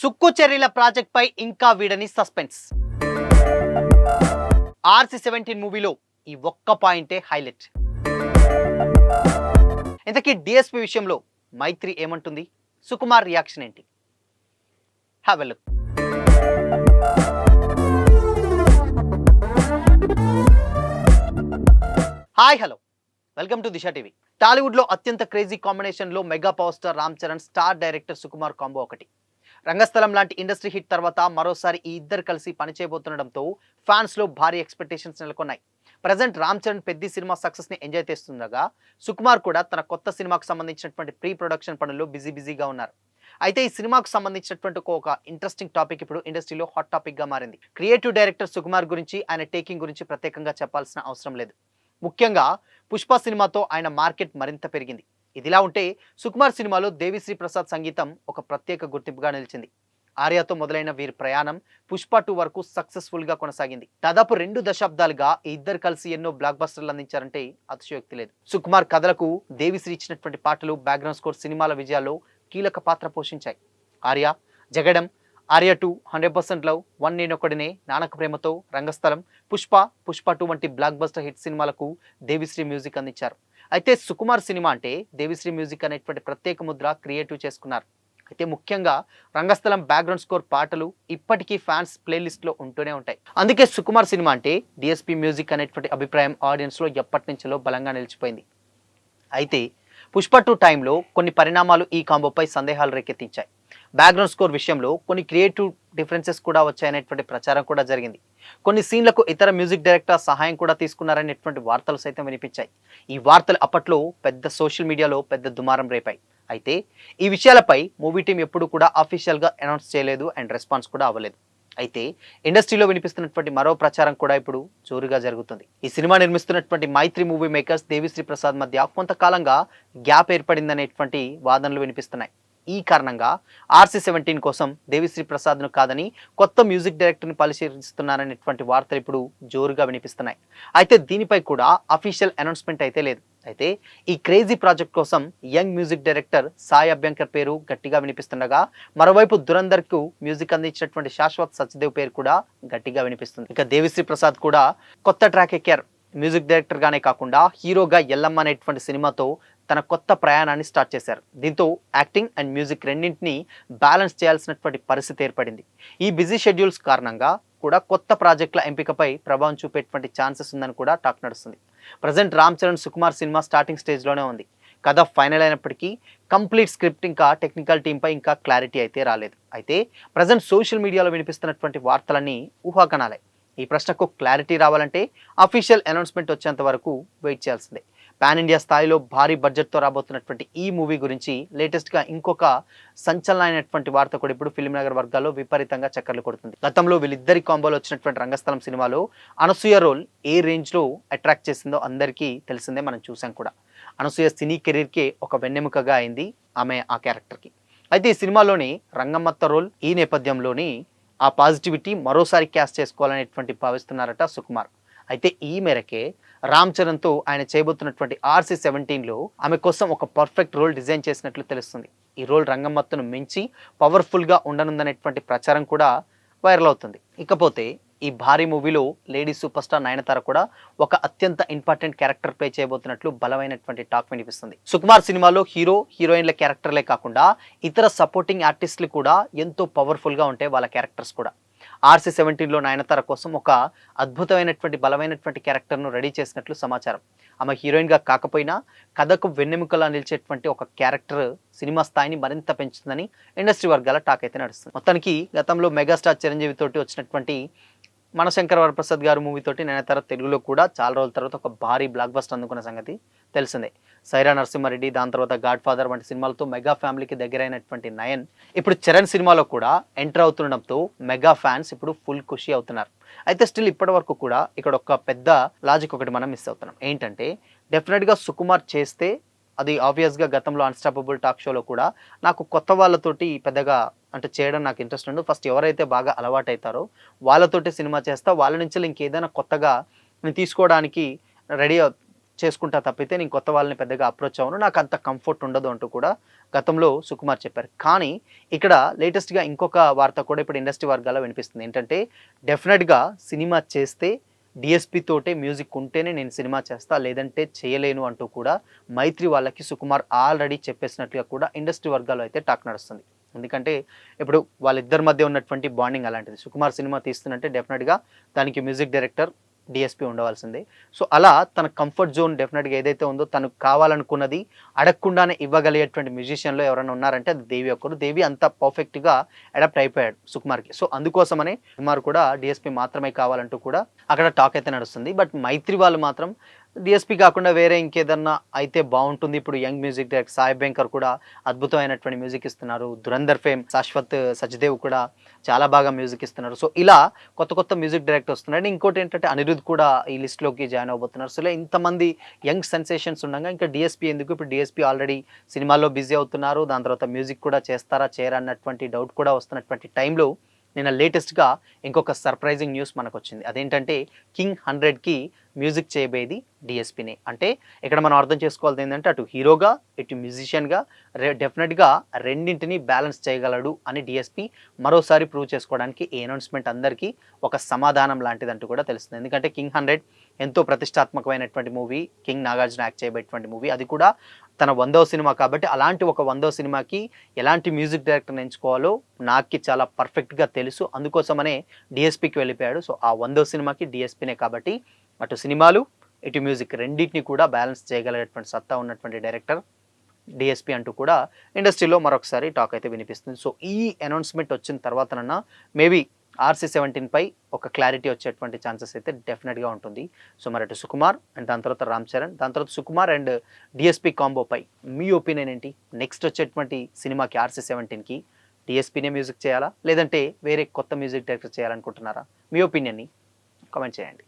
Sukku చెర్రీల project పై ఇంకా వీడని suspense. RC-17 మూవీలో ఈ ఒక్క పాయింటే హైలైట్. ఇంతకీ డిఎస్పి విషయంలో మైత్రి ఏమంటుంది, సుకుమార్ రియాక్షన్ ఏంటి? Have a look. Hi hello, welcome to Disha TV. Tollywood లో అత్యంత క్రేజీ కాంబినేషన్ లో mega power star Ram Charan, star director Sukumar combo ఒకటి. రంగస్థలం లాంటి ఇండస్ట్రీ హిట్ తర్వాత మరోసారి ఈ ఇద్దరు కలిసి పనిచేయబోతుండడంతో ఫ్యాన్స్ లో భారీ ఎక్స్పెక్టేషన్స్ నెలకొన్నాయి. ప్రజెంట్ రామ్ చరణ్ పెద్ద సినిమా సక్సెస్ ని ఎంజాయ్ చేస్తుండగా, సుకుమార్ కూడా తన కొత్త సినిమాకు సంబంధించినటువంటి ప్రీ ప్రొడక్షన్ పనుల్లో బిజీగా ఉన్నారు. అయితే ఈ సినిమాకు సంబంధించినటువంటి ఒక ఇంట్రెస్టింగ్ టాపిక్ ఇప్పుడు ఇండస్ట్రీలో హాట్ టాపిక్ గా మారింది. క్రియేటివ్ డైరెక్టర్ సుకుమార్ గురించి, ఆయన టేకింగ్ గురించి ప్రత్యేకంగా చెప్పాల్సిన అవసరం లేదు. ముఖ్యంగా పుష్ప సినిమాతో ఆయన మార్కెట్ మరింత పెరిగింది. ఇదిలా ఉంటే సుకుమార్ సినిమాలో దేవిశ్రీ ప్రసాద్ సంగీతం ఒక ప్రత్యేక గుర్తింపుగా నిలిచింది. ఆర్యతో మొదలైన వీరి ప్రయాణం పుష్ప 2 వరకు సక్సెస్ఫుల్ గా కొనసాగింది. దాదాపు 2 దశాబ్దాలుగా ఈ ఇద్దరు కలిసి ఎన్నో బ్లాక్ బస్టర్లు అందించారంటే అతిశయోక్తి లేదు. సుకుమార్ కథలకు దేవిశ్రీ ఇచ్చినటువంటి పాటలు, బ్యాక్గ్రౌండ్ స్కోర్ సినిమాల విజయాల్లో కీలక పాత్ర పోషించాయి. ఆర్య, జగడం, ఆర్య 2, 100% లవ్, 1 నేనొకడినే, నానక ప్రేమతో, రంగస్థలం, పుష్ప 2 వంటి బ్లాక్ బస్టర్ హిట్ సినిమాలకు దేవిశ్రీ మ్యూజిక్ అందించారు. అయితే సుకుమార్ సినిమా అంటే దేవిశ్రీ మ్యూజిక్ అనేటువంటి ప్రత్యేక ముద్ర క్రియేటివ్ చేసుకున్నారు. అయితే ముఖ్యంగా రంగస్థలం బ్యాక్గ్రౌండ్ స్కోర్ పాటలు ఇప్పటికీ ఫ్యాన్స్ ప్లేలిస్ట్ లో ఉంటూనే ఉంటాయి. అందుకే సుకుమార్ సినిమా అంటే డిఎస్పి మ్యూజిక్ అనేటువంటి అభిప్రాయం ఆడియన్స్ లో ఎప్పటి నుంచో బలంగా నిలిచిపోయింది. అయితే పుష్ప 2 టైంలో కొన్ని పరిణామాలు ఈ కాంబోపై సందేహాలు రేకెత్తించాయి. బ్యాక్గ్రౌండ్ స్కోర్ విషయంలో కొన్ని క్రియేటివ్ డిఫరెన్సెస్ కూడా వచ్చాయనేటువంటి ప్రచారం కూడా జరిగింది. కొన్ని సీన్లకు ఇతర మ్యూజిక్ డైరెక్టర్ సహాయం కూడా తీసుకున్నారనేటువంటి వార్తలు సైతం వినిపించాయి. ఈ వార్తలు అప్పట్లో పెద్ద సోషల్ మీడియాలో పెద్ద దుమారం రేపాయి. అయితే ఈ విషయాలపై మూవీ టీం ఎప్పుడు కూడా అఫీషియల్గా అనౌన్స్ చేయలేదు అండ్ రెస్పాన్స్ కూడా అవ్వలేదు. అయితే ఇండస్ట్రీలో వినిపిస్తున్నటువంటి మరో ప్రచారం కూడా ఇప్పుడు జోరుగా జరుగుతుంది. ఈ సినిమా నిర్మిస్తున్నటువంటి మైత్రి మూవీ మేకర్స్ దేవిశ్రీ ప్రసాద్ మధ్య కొంతకాలంగా గ్యాప్ ఏర్పడిందనేటువంటి వాదనలు వినిపిస్తున్నాయి. ఈ కారణంగా RC-17 కోసం దేవిశ్రీ ప్రసాద్ను కాదని కొత్త మ్యూజిక్ డైరెక్టర్ని పరిశీలిస్తున్నారనేటువంటి వార్తలు ఇప్పుడు జోరుగా వినిపిస్తున్నాయి. అయితే దీనిపై కూడా అఫీషియల్ అనౌన్స్మెంట్ అయితే లేదు. అయితే ఈ క్రేజీ ప్రాజెక్ట్ కోసం young music director Sai Abhyankar పేరు గట్టిగా వినిపిస్తుండగా, మరోవైపు దురందర్కు మ్యూజిక్ అందించినటువంటి శాశ్వత్ సచ్దేవ్ పేరు కూడా గట్టిగా వినిపిస్తుంది. ఇక దేవిశ్రీ ప్రసాద్ కూడా కొత్త ట్రాక్ ఎక్కారు. మ్యూజిక్ డైరెక్టర్ గానే కాకుండా హీరోగా ఎల్లమ్మ అనేటువంటి సినిమాతో తన కొత్త ప్రయాణాన్ని స్టార్ట్ చేశారు. దీంతో యాక్టింగ్ అండ్ మ్యూజిక్ రెండింటినీ బ్యాలెన్స్ చేయాల్సినటువంటి పరిస్థితి ఏర్పడింది. ఈ బిజీ షెడ్యూల్స్ కారణంగా కూడా కొత్త ప్రాజెక్టుల ఎంపికపై ప్రభావం చూపేటువంటి ఛాన్సెస్ ఉందని కూడా టాక్ నడుస్తుంది. Present Ram Charan Sukumar cinema starting స్టేజ్లోనే ఉంది. కథ ఫైనల్ అయినప్పటికీ కంప్లీట్ స్క్రిప్ట్ ఇంకా టెక్నికల్ టీంపై ఇంకా క్లారిటీ అయితే రాలేదు. అయితే ప్రజెంట్ సోషల్ మీడియాలో వినిపిస్తున్నటువంటి వార్తలన్నీ ఊహాగానాలే. ఈ ప్రశ్నకు క్లారిటీ రావాలంటే అఫీషియల్ అనౌన్స్మెంట్ వచ్చేంత వరకు వెయిట్ చేయాల్సిందే. పాన్ ఇండియా స్థాయిలో భారీ బడ్జెట్తో రాబోతున్నటువంటి ఈ మూవీ గురించి లేటెస్ట్గా ఇంకొక సంచలనమైనటువంటి వార్త కూడా ఇప్పుడు ఫిల్మ్ నగర్ వర్గాల్లో విపరీతంగా చక్కర్లు కొడుతుంది. గతంలో వీళ్ళిద్దరి కాంబోలో వచ్చినటువంటి రంగస్థలం సినిమాలో అనసూయ రోల్ ఏ రేంజ్లో అట్రాక్ట్ చేసిందో అందరికీ తెలిసిందే, మనం చూసాం కూడా. అనసూయ సినీ కెరీర్కే ఒక వెన్నెముకగా అయింది ఆమె ఆ క్యారెక్టర్కి. అయితే ఈ సినిమాలోని రంగమ్మత్త రోల్ ఈ నేపథ్యంలోని ఆ పాజిటివిటీ మరోసారి క్యాస్ట్ చేసుకోవాలనేటువంటి భావిస్తున్నారట సుకుమార్. అయితే ఈ మేరకే రామ్ చరణ్తో ఆయన చేయబోతున్నటువంటి RC-17లో ఆమె కోసం ఒక పర్ఫెక్ట్ రోల్ డిజైన్ చేసినట్లు తెలుస్తుంది. ఈ రోల్ రంగమ్మత్తును మించి పవర్ఫుల్గా ఉండనుందనేటువంటి ప్రచారం కూడా వైరల్ అవుతుంది. ఇకపోతే ఈ భారీ మూవీలో లేడీ సూపర్ స్టార్ నయనతార కూడా ఒక అత్యంత ఇంపార్టెంట్ క్యారెక్టర్ ప్లే చేయబోతున్నట్లు బలమైనటువంటి టాక్ వినిపిస్తుంది. సుకుమార్ సినిమాలో హీరో హీరోయిన్ల క్యారెక్టర్లే కాకుండా ఇతర సపోర్టింగ్ ఆర్టిస్టులు కూడా ఎంతో పవర్ఫుల్గా ఉంటాయి వాళ్ళ క్యారెక్టర్స్ కూడా. RC-17లో నయనతార కోసం ఒక అద్భుతమైనటువంటి బలమైనటువంటి క్యారెక్టర్ను రెడీ చేసినట్లు సమాచారం. ఆమె హీరోయిన్గా కాకపోయినా కథకు వెన్నెముకలా నిలిచేటువంటి ఒక క్యారెక్టర్ సినిమా స్థాయిని మరింత పెంచుతుందని ఇండస్ట్రీ వర్గాల టాక్ అయితే నడుస్తుంది. మొత్తానికి గతంలో మెగాస్టార్ చిరంజీవి తోటి వచ్చినటువంటి మనశంకర వరప్రసాద్ గారు మూవీతోటి నయనతార తెలుగులో కూడా చాలా రోజుల తర్వాత ఒక భారీ బ్లాక్ బస్టర్ అందుకున్న సంగతి తెలిసిందే. సైరా నరసింహారెడ్డి, దాని తర్వాత గాడ్ ఫాదర్ వంటి సినిమాలతో మెగా ఫ్యామిలీకి దగ్గరైనటువంటి నయన్ ఇప్పుడు చరణ్ సినిమాలో కూడా ఎంటర్ అవుతుండడంతో మెగా ఫ్యాన్స్ ఇప్పుడు ఫుల్ ఖుషి అవుతున్నారు. అయితే స్టిల్ ఇప్పటి వరకు కూడా ఇక్కడ ఒక పెద్ద లాజిక్ ఒకటి మనం మిస్ అవుతున్నాం. ఏంటంటే డెఫినెట్గా సుకుమార్ చేస్తే అది ఆబ్వియస్గా గతంలో అన్స్టాపబుల్ టాక్ షోలో కూడా నాకు కొత్త వాళ్ళతోటి పెద్దగా అంటే చేయడం నాకు ఇంట్రెస్ట్ ఉండదు. ఫస్ట్ ఎవరైతే బాగా అలవాటు అవుతారో వాళ్ళతోటి సినిమా చేస్తా, వాళ్ళ నుంచి ఇంకేదైనా కొత్తగా నేను తీసుకోవడానికి రెడీ చేసుకుంటా తప్పితే నేను కొత్త వాళ్ళని పెద్దగా అప్రోచ్ అవ్వను, నాకు అంత కంఫర్ట్ ఉండదు అంటూ కూడా గతంలో సుకుమార్ చెప్పారు. కానీ ఇక్కడ లేటెస్ట్‌గా ఇంకొక వార్త కూడా ఇప్పుడు ఇండస్ట్రీ వర్గాల్లో వినిపిస్తుంది. ఏంటంటే డెఫినిట్‌గా సినిమా చేస్తే డీఎస్‌పీ తోటే మ్యూజిక్ ఉంటేనే నేను సినిమా చేస్తా. లేదంటే చేయలేను అంటూ కూడా మైత్రి వాళ్ళకి సుకుమార్ ఆల్రెడీ చెప్పేసినట్లుగా కూడా ఇండస్ట్రీ వర్గాల్లో అయితే టాక్ నడుస్తుంది. ఎందుకంటే ఇప్పుడు వాళ్ళిద్దరి మధ్య ఉన్నటువంటి బాండింగ్ అలాంటిది. సుకుమార్ సినిమా తీస్తున్నంటే డెఫినిట్‌గా దానికి మ్యూజిక్ డైరెక్టర్, డీఎస్‌పీ ఉండవలసిందే. సో, అలా తన కంఫర్ట్ జోన్ డెఫినిట్‌గా ఏదైతే ఉందో తనకు కావాలనుకున్నది అడగకుండానే ఇవ్వగలిగేటువంటి మ్యూజిషియన్‌లో ఎవరైనా ఉన్నారంటే అది దేవి ఒక్కరు. దేవి అంత పర్ఫెక్ట్‌గా అడాప్ట్ అయిపోయాడు సుకుమార్‌కి. సో, అందుకోసమనే సుకుమార్ కూడా డీఎస్‌పీ మాత్రమే కావాలంటూ కూడా అక్కడ టాక్ అయితే నడుస్తుంది. బట్ మైత్రి వాళ్ళు మాత్రం డీఎస్‌పీ కాకుండా వేరే ఇంకేదన్నా అయితే బావుంటుంది. ఇప్పుడు young music director Sai Abhyankar కూడా అద్భుతమైనటువంటి మ్యూజిక్ ఇస్తున్నారు. 'ధురంధర్' ఫేమ్ శాశ్వత్ సచ్దేవ్ కూడా చాలా బాగా మ్యూజిక్ ఇస్తున్నారు. సో, ఇలా కొత్త కొత్త మ్యూజిక్ డైరెక్టర్ వస్తున్నాడు. ఇంకోటేంటంటే అనిరుద్ కూడా ఈ లిస్ట్‌లోకి జాయిన్ అవ్వబోతున్నారు. సో, ఇలా ఇంతమంది యంగ్ సెన్సేషన్స్ ఉండంగా ఇంకా డీఎస్‌పీ ఎందుకు? ఇప్పుడు డీఎస్‌పీ ఆల్రెడీ సినిమాల్లో బిజీ అవుతున్నారు. దాని తర్వాత మ్యూజిక్ కూడా చేస్తారా? చేయరా? అన్నటువంటి డౌట్ కూడా వస్తున్నటువంటి టైంలో నిన్న లేటెస్ట్‌గా ఇంకొక సర్ప్రైజింగ్ న్యూస్ మనకొచ్చింది. అదేంటంటే 'కింగ్ 100'కి మ్యూజిక్ చేయబోయేది డీఎస్‌పీనే. అంటే ఇక్కడ మనం అర్థం చేసుకోవాల్సింది ఏంటంటే అటు హీరోగా, ఇటు మ్యూజిషియన్‌గా డెఫినిట్‌గా రెండింటిని బ్యాలెన్స్ చేయగలడు అని డీఎస్‌పీ మరోసారి ప్రూవ్ చేసుకోవడానికి ఈ అనౌన్స్‌మెంట్ అందరికీ ఒక సమాధానం లాంటిదంటూ కూడా తెలుస్తుంది. ఎందుకంటే 'కింగ్ 100' ఎంతో ప్రతిష్టాత్మకమైనటువంటి మూవీ. కింగ్ నాగార్జున యాక్ట్ చేయబోయేటువంటి మూవీ. అది కూడా తన 100వ సినిమా కాబట్టి అలాంటి ఒక 100వ సినిమాకి ఎలాంటి మ్యూజిక్ డైరెక్టర్‌ని ఎంచుకోవాలో నాకి చాలా పర్ఫెక్ట్‌గా తెలుసు. అందుకోసమనే డీఎస్‌పీకి వెళ్ళిపోయాడు. సో, ఆ 100వ సినిమాకి డీఎస్‌పీనే కాబట్టి అటు సినిమాలు, ఇటు మ్యూజిక్ రెండిటిని కూడా బ్యాలెన్స్ చేయగలిగేటువంటి సత్తా ఉన్నటువంటి డైరెక్టర్ డీఎస్‌పీ అంటూ కూడా ఇండస్ట్రీలో మరొకసారి టాక్ అయితే వినిపిస్తుంది. సో, ఈ అనౌన్స్‌మెంట్ వచ్చిన తర్వాతనన్నా మేబీ ఆర్‌సీ-17పై ఒక క్లారిటీ వచ్చేటువంటి ఛాన్సెస్ అయితే డెఫినిట్‌గా ఉంటుంది. సో, మరి అటు సుకుమార్ అండ్ దాని తర్వాత రామ్ చరణ్, దాని తర్వాత సుకుమార్ అండ్ డీఎస్‌పీ కాంబోపై మీ ఒపీనియన్ ఏంటి? నెక్స్ట్ వచ్చేటువంటి సినిమాకి ఆర్‌సీ-17కి డీఎస్‌పీనే మ్యూజిక్ చేయాలా? లేదంటే వేరే కొత్త మ్యూజిక్ డైరెక్టర్ చేయాలనుకుంటున్నారా? మీ ఒపీనియన్‌ని కామెంట్ చేయండి.